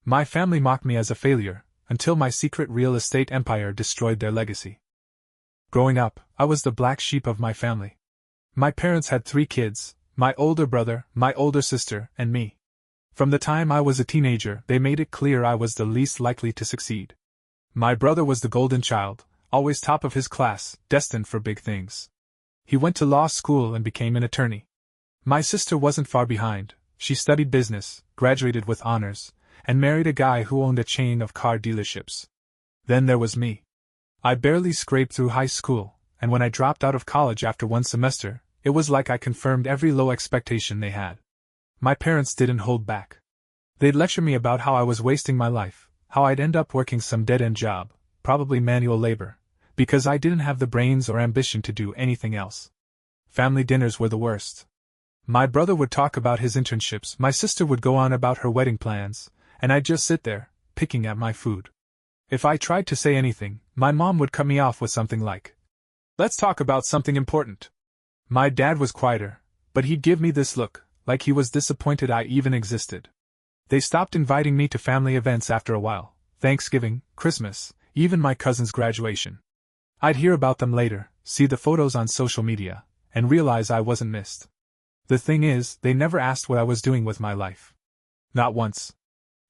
My family mocked me as a failure, until my secret real estate empire destroyed their legacy. Growing up, I was the black sheep of my family. My parents had 3 kids, my older brother, my older sister, and me. From the time I was a teenager, they made it clear I was the least likely to succeed. My brother was the golden child, always top of his class, destined for big things. He went to law school and became an attorney. My sister wasn't far behind. She studied business, graduated with honors, and married a guy who owned a chain of car dealerships. Then there was me. I barely scraped through high school, and when I dropped out of college after 1 semester, it was like I confirmed every low expectation they had. My parents didn't hold back. They'd lecture me about how I was wasting my life, how I'd end up working some dead-end job, probably manual labor, because I didn't have the brains or ambition to do anything else. Family dinners were the worst. My brother would talk about his internships, my sister would go on about her wedding plans, and I'd just sit there, picking at my food. If I tried to say anything, my mom would cut me off with something like, "Let's talk about something important." My dad was quieter, but he'd give me this look, like he was disappointed I even existed. They stopped inviting me to family events after a while, Thanksgiving, Christmas, even my cousin's graduation. I'd hear about them later, see the photos on social media, and realize I wasn't missed. The thing is, they never asked what I was doing with my life. Not once.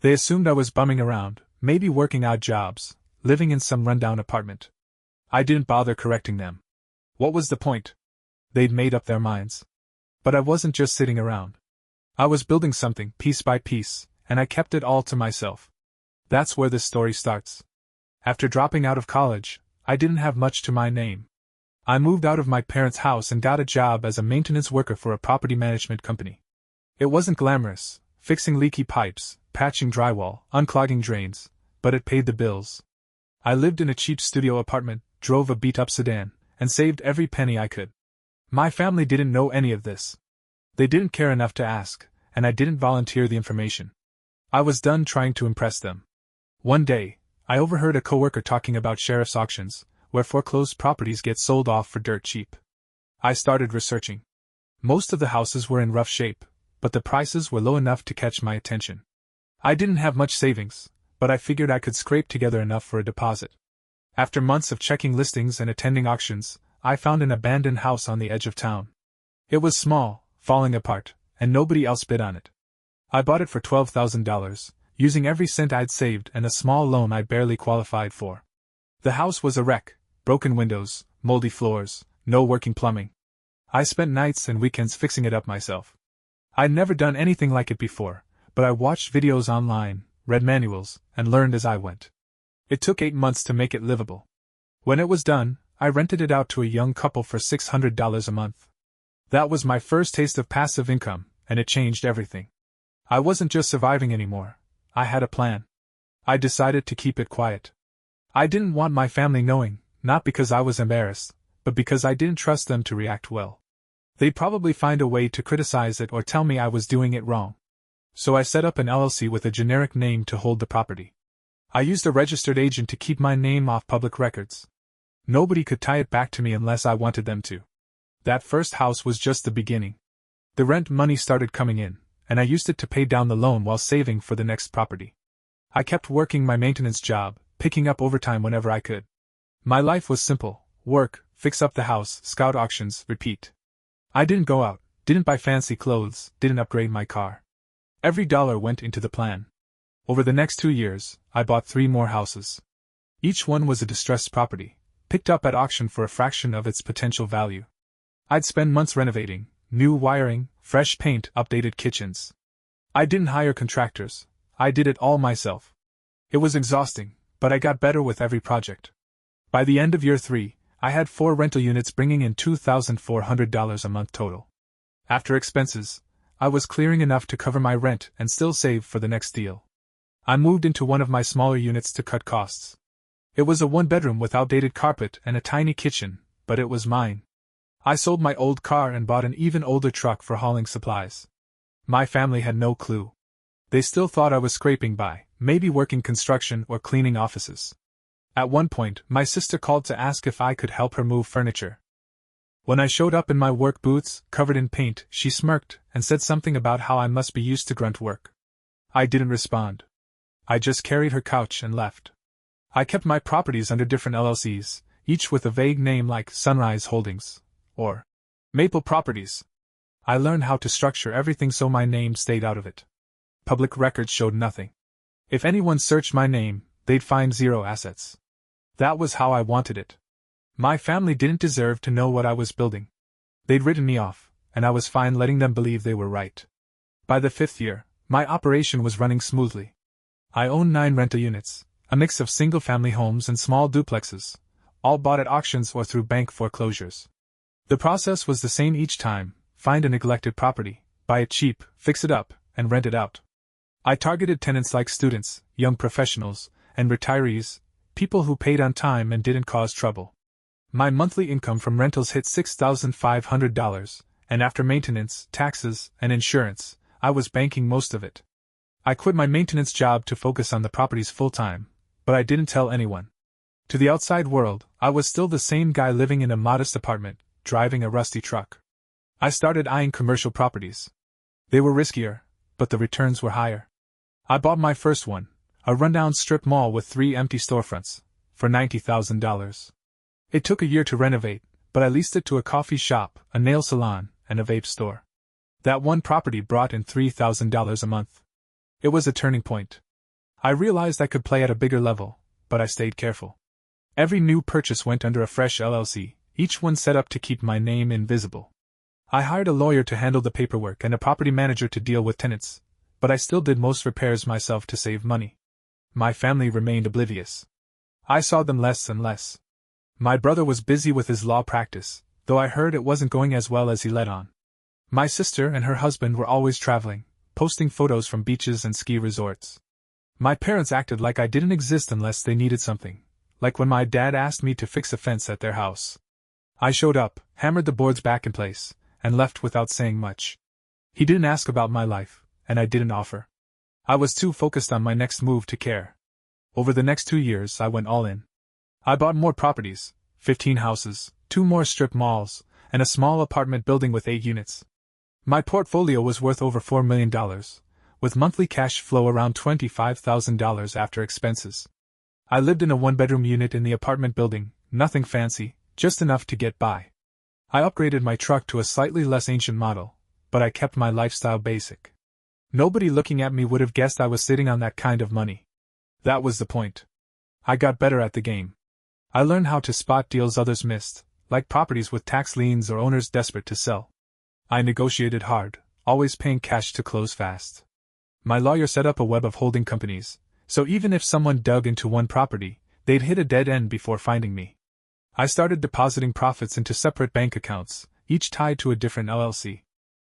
They assumed I was bumming around, maybe working odd jobs, living in some rundown apartment. I didn't bother correcting them. What was the point? They'd made up their minds. But I wasn't just sitting around. I was building something, piece by piece, and I kept it all to myself. That's where this story starts. After dropping out of college, I didn't have much to my name. I moved out of my parents' house and got a job as a maintenance worker for a property management company. It wasn't glamorous, fixing leaky pipes, patching drywall, unclogging drains, but it paid the bills. I lived in a cheap studio apartment, drove a beat-up sedan, and saved every penny I could. My family didn't know any of this. They didn't care enough to ask, and I didn't volunteer the information. I was done trying to impress them. One day, I overheard a coworker talking about sheriff's auctions, where foreclosed properties get sold off for dirt cheap. I started researching. Most of the houses were in rough shape, but the prices were low enough to catch my attention. I didn't have much savings, but I figured I could scrape together enough for a deposit. After months of checking listings and attending auctions, I found an abandoned house on the edge of town. It was small, falling apart, and nobody else bid on it. I bought it for $12,000, using every cent I'd saved and a small loan I barely qualified for. The house was a wreck, broken windows, moldy floors, no working plumbing. I spent nights and weekends fixing it up myself. I'd never done anything like it before, but I watched videos online, read manuals, and learned as I went. It took 8 months to make it livable. When it was done, I rented it out to a young couple for $600 a month. That was my first taste of passive income, and it changed everything. I wasn't just surviving anymore. I had a plan. I decided to keep it quiet. I didn't want my family knowing, not because I was embarrassed, but because I didn't trust them to react well. They'd probably find a way to criticize it or tell me I was doing it wrong. So I set up an LLC with a generic name to hold the property. I used a registered agent to keep my name off public records. Nobody could tie it back to me unless I wanted them to. That first house was just the beginning. The rent money started coming in, and I used it to pay down the loan while saving for the next property. I kept working my maintenance job, picking up overtime whenever I could. My life was simple: work, fix up the house, scout auctions, repeat. I didn't go out, didn't buy fancy clothes, didn't upgrade my car. Every dollar went into the plan. Over the next 2 years, I bought 3 more houses. Each one was a distressed property, picked up at auction for a fraction of its potential value. I'd spend months renovating, new wiring, fresh paint, updated kitchens. I didn't hire contractors, I did it all myself. It was exhausting, but I got better with every project. By the end of year 3, I had 4 rental units bringing in $2,400 a month total. After expenses, I was clearing enough to cover my rent and still save for the next deal. I moved into one of my smaller units to cut costs. It was a 1-bedroom with outdated carpet and a tiny kitchen, but it was mine. I sold my old car and bought an even older truck for hauling supplies. My family had no clue. They still thought I was scraping by, maybe working construction or cleaning offices. At one point, my sister called to ask if I could help her move furniture. When I showed up in my work boots, covered in paint, she smirked and said something about how I must be used to grunt work. I didn't respond. I just carried her couch and left. I kept my properties under different LLCs, each with a vague name like Sunrise Holdings or Maple Properties. I learned how to structure everything so my name stayed out of it. Public records showed nothing. If anyone searched my name, they'd find zero assets. That was how I wanted it. My family didn't deserve to know what I was building. They'd written me off, and I was fine letting them believe they were right. By the 5th year, my operation was running smoothly. I owned 9 rental units, a mix of single-family homes and small duplexes, all bought at auctions or through bank foreclosures. The process was the same each time: find a neglected property, buy it cheap, fix it up, and rent it out. I targeted tenants like students, young professionals, and retirees, people who paid on time and didn't cause trouble. My monthly income from rentals hit $6,500, and after maintenance, taxes, and insurance, I was banking most of it. I quit my maintenance job to focus on the properties full-time, but I didn't tell anyone. To the outside world, I was still the same guy living in a modest apartment, driving a rusty truck. I started eyeing commercial properties. They were riskier, but the returns were higher. I bought my first one, a rundown strip mall with 3 empty storefronts, for $90,000. It took a year to renovate, but I leased it to a coffee shop, a nail salon, and a vape store. That one property brought in $3,000 a month. It was a turning point. I realized I could play at a bigger level, but I stayed careful. Every new purchase went under a fresh LLC, each one set up to keep my name invisible. I hired a lawyer to handle the paperwork and a property manager to deal with tenants, but I still did most repairs myself to save money. My family remained oblivious. I saw them less and less. My brother was busy with his law practice, though I heard it wasn't going as well as he let on. My sister and her husband were always traveling, posting photos from beaches and ski resorts. My parents acted like I didn't exist unless they needed something, like when my dad asked me to fix a fence at their house. I showed up, hammered the boards back in place, and left without saying much. He didn't ask about my life, and I didn't offer. I was too focused on my next move to care. Over the next 2 years, I went all in. I bought more properties, 15 houses, 2 more strip malls, and a small apartment building with 8 units. My portfolio was worth over $4 million, with monthly cash flow around $25,000 after expenses. I lived in a 1-bedroom unit in the apartment building, nothing fancy, just enough to get by. I upgraded my truck to a slightly less ancient model, but I kept my lifestyle basic. Nobody looking at me would have guessed I was sitting on that kind of money. That was the point. I got better at the game. I learned how to spot deals others missed, like properties with tax liens or owners desperate to sell. I negotiated hard, always paying cash to close fast. My lawyer set up a web of holding companies, so even if someone dug into one property, they'd hit a dead end before finding me. I started depositing profits into separate bank accounts, each tied to a different LLC.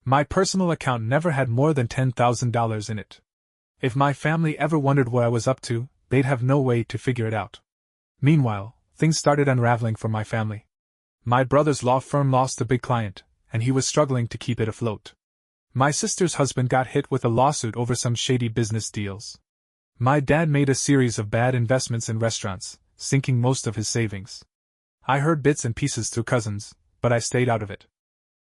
My personal account never had more than $10,000 in it. If my family ever wondered what I was up to, they'd have no way to figure it out. Meanwhile, things started unraveling for my family. My brother's law firm lost a big client, and he was struggling to keep it afloat. My sister's husband got hit with a lawsuit over some shady business deals. My dad made a series of bad investments in restaurants, sinking most of his savings. I heard bits and pieces through cousins, but I stayed out of it.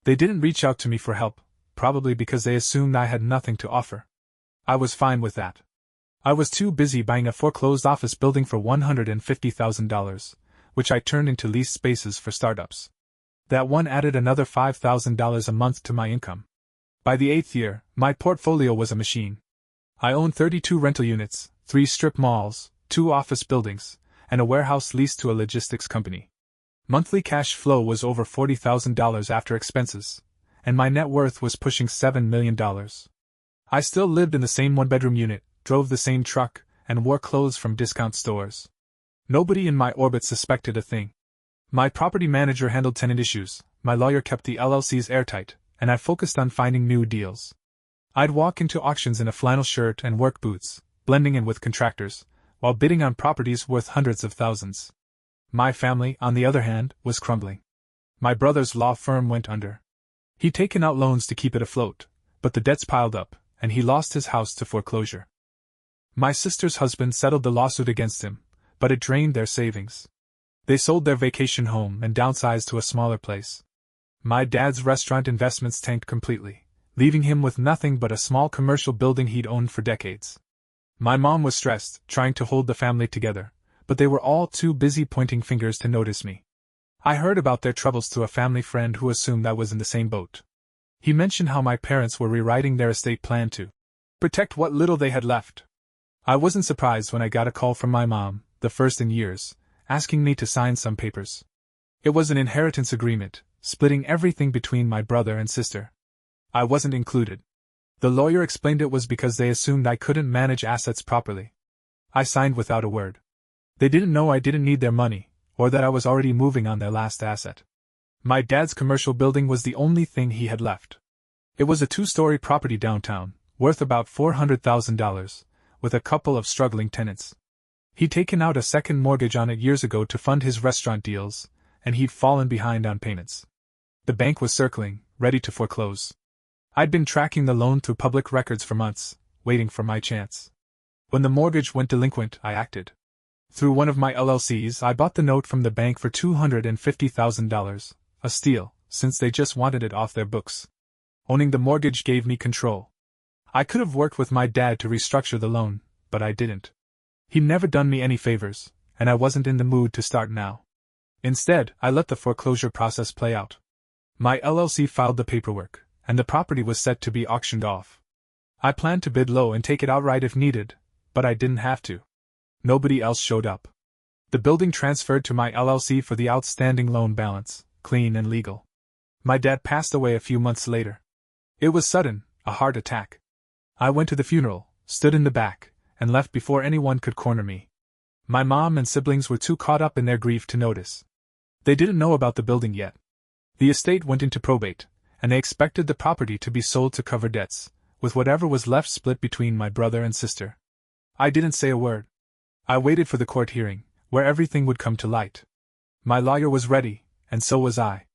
They didn't reach out to me for help, probably because they assumed I had nothing to offer. I was fine with that. I was too busy buying a foreclosed office building for $150,000, which I turned into leased spaces for startups. That one added another $5,000 a month to my income. By the 8th year, my portfolio was a machine. I owned 32 rental units, 3 strip malls, 2 office buildings, and a warehouse leased to a logistics company. Monthly cash flow was over $40,000 after expenses, and my net worth was pushing $7 million. I still lived in the same 1-bedroom unit, drove the same truck, and wore clothes from discount stores. Nobody in my orbit suspected a thing. My property manager handled tenant issues, my lawyer kept the LLCs airtight, and I focused on finding new deals. I'd walk into auctions in a flannel shirt and work boots, blending in with contractors, while bidding on properties worth hundreds of thousands. My family, on the other hand, was crumbling. My brother's law firm went under. He'd taken out loans to keep it afloat, but the debts piled up, and he lost his house to foreclosure. My sister's husband settled the lawsuit against him, but it drained their savings. They sold their vacation home and downsized to a smaller place. My dad's restaurant investments tanked completely, leaving him with nothing but a small commercial building he'd owned for decades. My mom was stressed, trying to hold the family together, but they were all too busy pointing fingers to notice me. I heard about their troubles through a family friend who assumed I was in the same boat. He mentioned how my parents were rewriting their estate plan to protect what little they had left. I wasn't surprised when I got a call from my mom, the first in years, asking me to sign some papers. It was an inheritance agreement, splitting everything between my brother and sister. I wasn't included. The lawyer explained it was because they assumed I couldn't manage assets properly. I signed without a word. They didn't know I didn't need their money, or that I was already moving on their last asset. My dad's commercial building was the only thing he had left. It was a 2-story property downtown, worth about $400,000, with a couple of struggling tenants. He'd taken out a second mortgage on it years ago to fund his restaurant deals, and he'd fallen behind on payments. The bank was circling, ready to foreclose. I'd been tracking the loan through public records for months, waiting for my chance. When the mortgage went delinquent, I acted. Through one of my LLCs, I bought the note from the bank for $250,000, a steal, since they just wanted it off their books. Owning the mortgage gave me control. I could have worked with my dad to restructure the loan, but I didn't. He'd never done me any favors, and I wasn't in the mood to start now. Instead, I let the foreclosure process play out. My LLC filed the paperwork, and the property was set to be auctioned off. I planned to bid low and take it outright if needed, but I didn't have to. Nobody else showed up. The building transferred to my LLC for the outstanding loan balance, clean and legal. My dad passed away a few months later. It was sudden, a heart attack. I went to the funeral, stood in the back, and left before anyone could corner me. My mom and siblings were too caught up in their grief to notice. They didn't know about the building yet. The estate went into probate, and they expected the property to be sold to cover debts, with whatever was left split between my brother and sister. I didn't say a word. I waited for the court hearing, where everything would come to light. My lawyer was ready, and so was I.